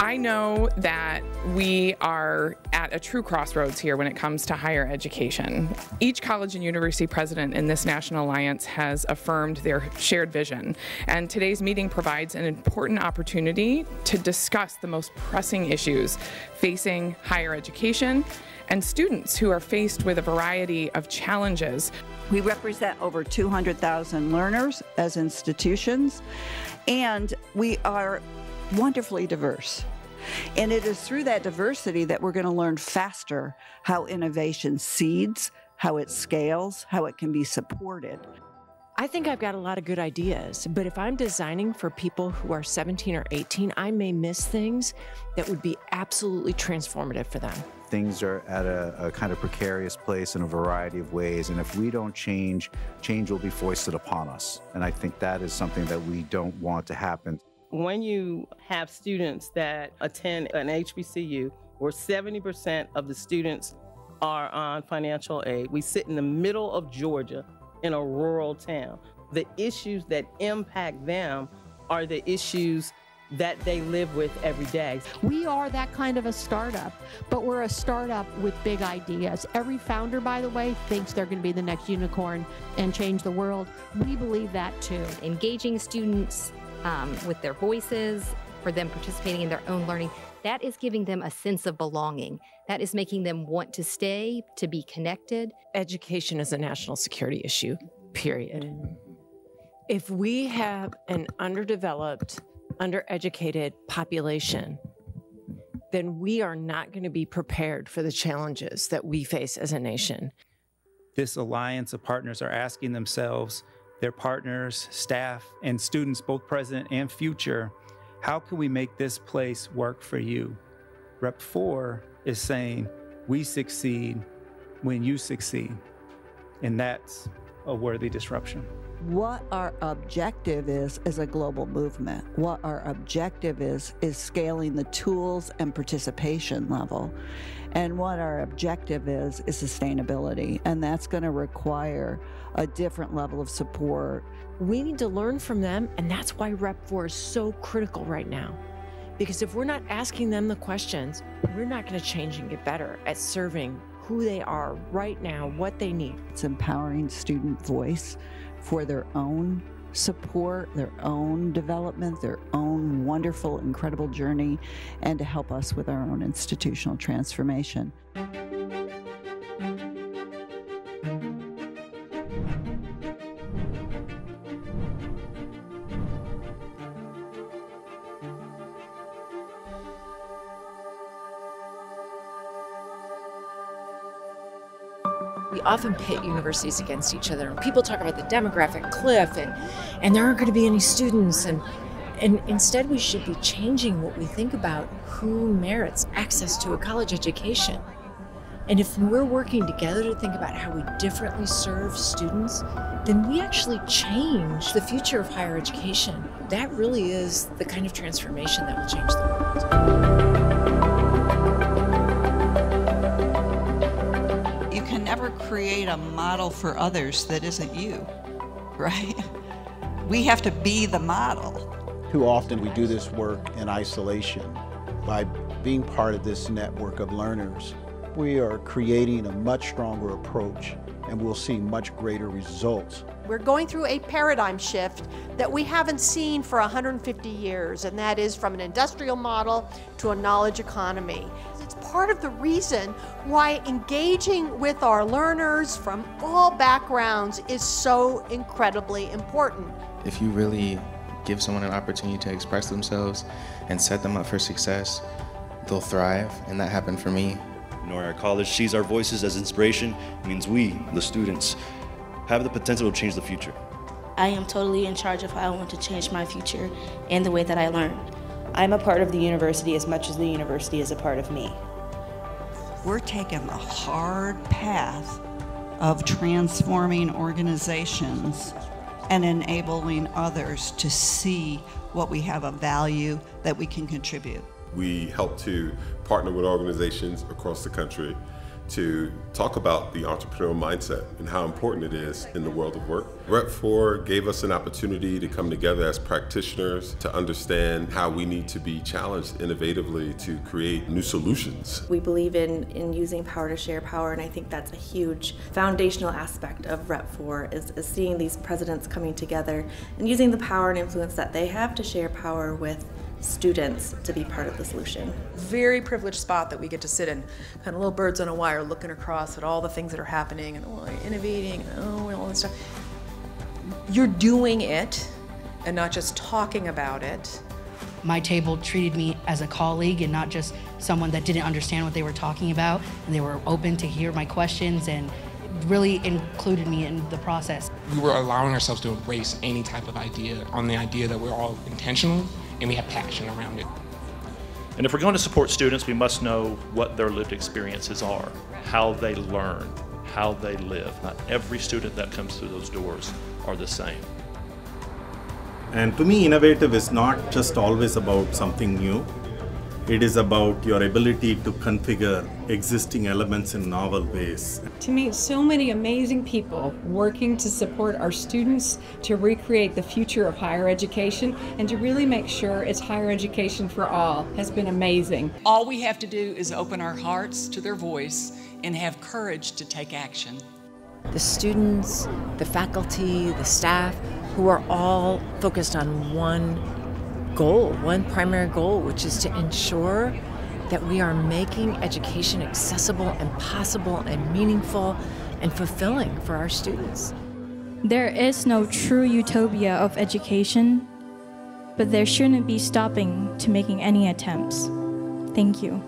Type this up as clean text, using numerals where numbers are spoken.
I know that we are at a true crossroads here when it comes to higher education. Each college and university president in this National Alliance has affirmed their shared vision, and today's meeting provides an important opportunity to discuss the most pressing issues facing higher education and students who are faced with a variety of challenges. We represent over 200,000 learners as institutions, and we are wonderfully diverse. And it is through that diversity that we're going to learn faster how innovation seeds, how it scales, how it can be supported. I think I've got a lot of good ideas, but if I'm designing for people who are 17 or 18, I may miss things that would be absolutely transformative for them. Things are at a kind of precarious place in a variety of ways, and if we don't change, change will be foisted upon us. And I think that is something that we don't want to happen. When you have students that attend an HBCU where 70% of the students are on financial aid, we sit in the middle of Georgia in a rural town. The issues that impact them are the issues that they live with every day. We are that kind of a startup, but we're a startup with big ideas. Every founder, by the way, thinks they're going to be the next unicorn and change the world. We believe that too. Engaging students with their voices, for them participating in their own learning, that is giving them a sense of belonging. That is making them want to stay, to be connected. Education is a national security issue, period. If we have an underdeveloped, undereducated population, then we are not going to be prepared for the challenges that we face as a nation. This alliance of partners are asking themselves, their partners, staff, and students, both present and future, how can we make this place work for you? Rep 4 is saying, we succeed when you succeed. And that's a worthy disruption. What our objective is a global movement. What our objective is scaling the tools and participation level. And what our objective is sustainability. And that's going to require a different level of support. We need to learn from them, and that's why Rep 4 is so critical right now. Because if we're not asking them the questions, we're not going to change and get better at serving who they are right now, what they need. It's empowering student voice for their own support, their own development, their own wonderful, incredible journey, and to help us with our own institutional transformation. We often pit universities against each other. People talk about the demographic cliff and there aren't going to be any students. And instead we should be changing what we think about who merits access to a college education. And if we're working together to think about how we differently serve students, then we actually change the future of higher education. That really is the kind of transformation that will change the world. You can never create a model for others that isn't you, right? We have to be the model. Too often we do this work in isolation. By being part of this network of learners, we are creating a much stronger approach, and we'll see much greater results. We're going through a paradigm shift that we haven't seen for 150 years, and that is from an industrial model to a knowledge economy. It's part of the reason why engaging with our learners from all backgrounds is so incredibly important. If you really give someone an opportunity to express themselves and set them up for success, they'll thrive, and that happened for me. Our college sees our voices as inspiration. It means we, the students, have the potential to change the future. I am totally in charge of how I want to change my future and the way that I learn. I'm a part of the university as much as the university is a part of me. We're taking the hard path of transforming organizations and enabling others to see what we have of value that we can contribute. We help to partner with organizations across the country to talk about the entrepreneurial mindset and how important it is in the world of work. Rep4 gave us an opportunity to come together as practitioners to understand how we need to be challenged innovatively to create new solutions. We believe in using power to share power, and I think that's a huge foundational aspect of Rep4 is seeing these presidents coming together and using the power and influence that they have to share power with students to be part of the solution. Very privileged spot that we get to sit in, kind of little birds on a wire looking across at all the things that are happening and innovating and all this stuff. You're doing it and not just talking about it. My table treated me as a colleague and not just someone that didn't understand what they were talking about, and they were open to hear my questions and really included me in the process. We were allowing ourselves to embrace any type of idea on the idea that we're all intentional and we have passion around it. And if we're going to support students, we must know what their lived experiences are, how they learn, how they live. Not every student that comes through those doors are the same. And to me, innovative is not just always about something new. It is about your ability to configure existing elements in novel ways. To meet so many amazing people working to support our students to recreate the future of higher education and to really make sure it's higher education for all has been amazing. All we have to do is open our hearts to their voice and have courage to take action. The students, the faculty, the staff, who are all focused on one goal, one primary goal, which is to ensure that we are making education accessible and possible and meaningful and fulfilling for our students. There is no true utopia of education, but there shouldn't be stopping to making any attempts. Thank you.